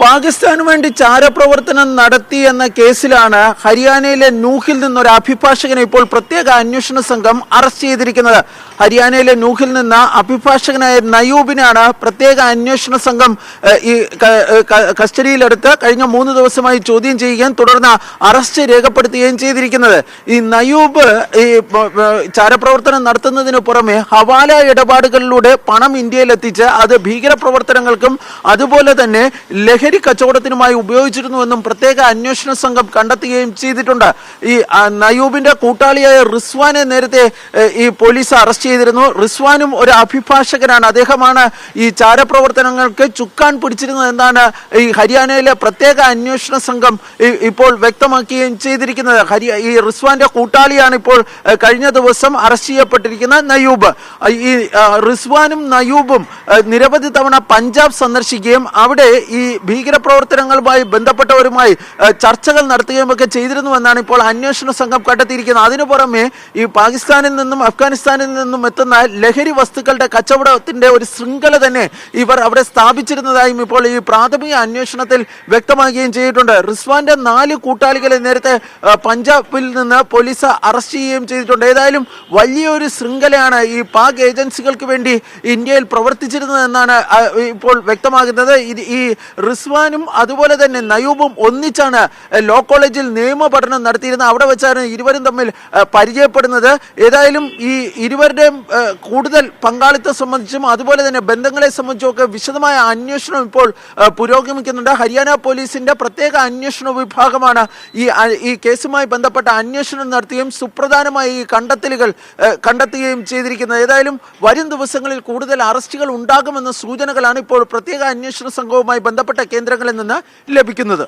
പാകിസ്ഥാനു വേണ്ടി ചാരപ്രവർത്തനം നടത്തി എന്ന കേസിലാണ് ഹരിയാനയിലെ നൂഹിൽ നിന്നൊരു അഭിഭാഷകനെ ഇപ്പോൾ പ്രത്യേക അന്വേഷണ സംഘം അറസ്റ്റ് ചെയ്തിരിക്കുന്നത്. ഹരിയാനയിലെ നൂഹിൽ നിന്ന് അഭിഭാഷകനായ നയൂബിനാണ് പ്രത്യേക അന്വേഷണ സംഘം ഈ കസ്റ്റഡിയിലെടുത്ത് കഴിഞ്ഞ 3 ദിവസമായി ചോദ്യം ചെയ്യുകയും തുടർന്ന് അറസ്റ്റ് രേഖപ്പെടുത്തുകയും ചെയ്തിരിക്കുന്നത്. ഈ നയൂബ് ഈ ചാരപ്രവർത്തനം നടത്തുന്നതിന് പുറമെ ഹവാല ഇടപാടുകളിലൂടെ പണം ഇന്ത്യയിലെത്തിച്ച് അത് ഭീകരപ്രവർത്തനങ്ങൾക്കും അതുപോലെ തന്നെ ലഹരി കച്ചവടത്തിനുമായി ഉപയോഗിച്ചിരുന്നുവെന്നും പ്രത്യേക അന്വേഷണ സംഘം കണ്ടെത്തുകയും ചെയ്തിട്ടുണ്ട്. ഈ നയൂബിന്റെ കൂട്ടാളിയായ റിസ്വാനെ നേരത്തെ ഈ പോലീസ് അറസ്റ്റ് ചെയ്തിരുന്നു. റിസ്വാനും ഒരു അഭിഭാഷകനാണ്. അദ്ദേഹമാണ് ഈ ചാരപ്രവർത്തനങ്ങൾക്ക് ചുക്കാൻ പിടിച്ചിരുന്നത് എന്നാണ് ഈ ഹരിയാനയിലെ പ്രത്യേക അന്വേഷണ സംഘം ഇപ്പോൾ വ്യക്തമാക്കുകയും ചെയ്തിരിക്കുന്നത്. ഈ റിസ്വാന്റെ കൂട്ടാളിയാണ് ഇപ്പോൾ കഴിഞ്ഞ ദിവസം അറസ്റ്റ് ചെയ്യപ്പെട്ടിരിക്കുന്ന നയൂബ്. ഈ റിസ്വാനും നയൂബും നിരവധി തവണ പഞ്ചാബ് സന്ദർശിക്കുകയും അവിടെ ഈ ഭീകരപ്രവർത്തനങ്ങളുമായി ബന്ധപ്പെട്ടവരുമായി ചർച്ചകൾ നടത്തുകയും ഒക്കെ ചെയ്തിരുന്നുവെന്നാണ് ഇപ്പോൾ അന്വേഷണ സംഘം കണ്ടെത്തിയിരിക്കുന്നത്. അതിനു പുറമെ ഈ പാകിസ്ഥാനിൽ നിന്നും അഫ്ഗാനിസ്ഥാനിൽ നിന്നും എത്തുന്ന ലഹരി വസ്തുക്കളുടെ കച്ചവടത്തിന്റെ ഒരു ശൃംഖല തന്നെ ഇവർ അവിടെ സ്ഥാപിച്ചിരുന്നതായും ഇപ്പോൾ ഈ പ്രാഥമിക അന്വേഷണത്തിൽ വ്യക്തമാക്കുകയും ചെയ്തിട്ടുണ്ട്. റിസ്വാന്റെ 4 കൂട്ടാളികളെ നേരത്തെ പഞ്ചാബിൽ നിന്ന് പോലീസ് അറസ്റ്റ് ചെയ്യുകയും ചെയ്തിട്ടുണ്ട്. ഏതായാലും വലിയൊരു ശൃംഖലയാണ് ഈ പാക് ഏജൻസികൾക്ക് വേണ്ടി ഇന്ത്യയിൽ പ്രവർത്തിച്ചിരുന്നതെന്നാണ് ഇപ്പോൾ വ്യക്തമാകുന്നത്. ഈ റിസ്വാനും അതുപോലെ തന്നെ നയൂബും ഒന്നിച്ചാണ് ലോ കോളേജിൽ നിയമ പഠനം നടത്തിയിരുന്നത്. അവിടെ വെച്ചാണ് ഇരുവരും തമ്മിൽ പരിചയപ്പെടുന്നത്. ഏതായാലും ഈ ഇരുവരുടെയും കൂടുതൽ പങ്കാളിത്തം സംബന്ധിച്ചും അതുപോലെ തന്നെ ബന്ധങ്ങളെ സംബന്ധിച്ചും ഒക്കെ വിശദമായ അന്വേഷണം ഇപ്പോൾ പുരോഗമിക്കുന്നുണ്ട്. ഹരിയാന പോലീസിന്റെ പ്രത്യേക അന്വേഷണ വിഭാഗമാണ് ഈ കേസുമായി ബന്ധപ്പെട്ട അന്വേഷണം നടത്തുകയും സുപ്രധാനമായ ഈ കണ്ടെത്തലുകൾ കണ്ടെത്തുകയും ചെയ്തിരിക്കുന്നത്. ഏതായാലും വരും ദിവസങ്ങളിൽ കൂടുതൽ അറസ്റ്റുകൾ ഉണ്ടാകുമെന്ന സൂചനകളാണ് ഇപ്പോൾ പ്രത്യേക അന്വേഷണ സംഘവുമായി ബന്ധപ്പെട്ട കേന്ദ്രങ്ങളിൽ നിന്ന് ലഭിക്കുന്നത്.